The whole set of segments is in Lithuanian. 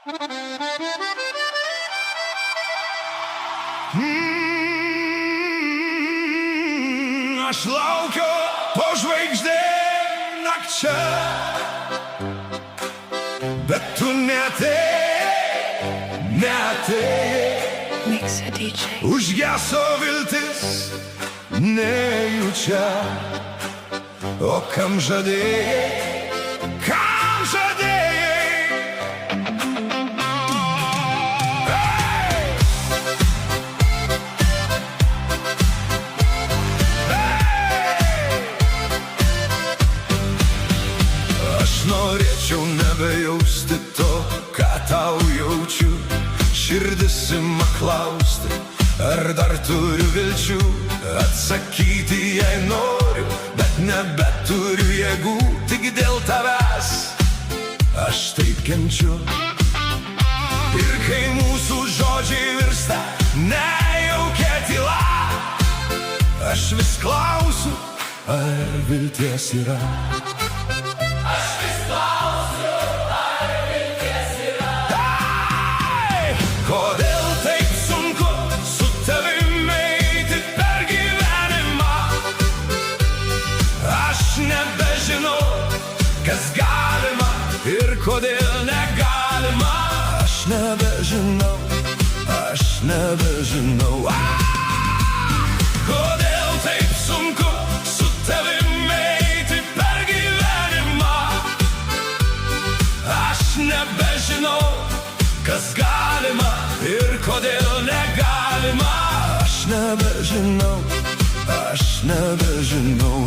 Aš laukiu po žvaigždėm nakčia, bet tu neatėjai, neatėjai. Mix a DJ. Užgeso viltis nejučia, o kam žadėjai, kam žadėjai. Hey! Hey! Aš norėčiau nebejausti to, ką tau jaučiu. Širdis ima klausti, ar dar turiu vilčių. Atsakyti jai noriu, bet nebeturiu jėgų. Tik dėl tavęs aš taip kenčiu. Ir kai mūsų žodžiai virsta nejaukia tyla, aš vis klausiu, ar vilties yra. Aš vis klausiu, ar vilties yra. Hey! Kodėl taip sunku su tavimi eiti per gyvenimą? Aš nebežinau, kas galima ir kodėl negalima. Aš nebežinau, aš nebežinau. Kodėl taip sunku su tavimi eiti per gyvenimą? Aš nebežinau, kas galima ir kodėl negalima. Aš nebežinau, aš nebežinau.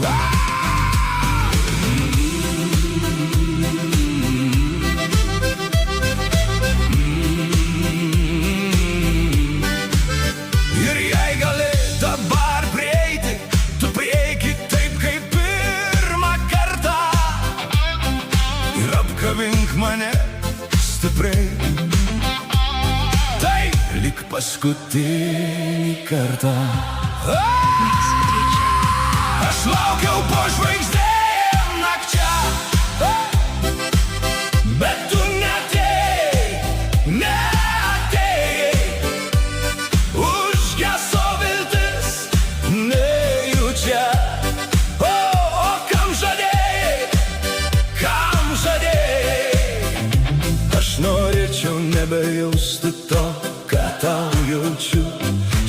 Ir jei gali dabar prieiti, tu prieiki taip kaip pirmą kartą ir apkabink mane stipriai. Tai lyg paskutinį kartą. Mix a DJ. Aš laukiau po žvaigždėm nakčia, bet tu neatėjai, neatėjai. Užgeso viltis nejučia, o kam žadėjai, kam žadėjai. Aš norėčiau nebejausti to, ką tau jaučiu.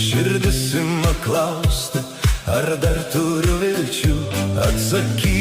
Širdis ima klausti, ar dar turiu vilčių. Atsakyk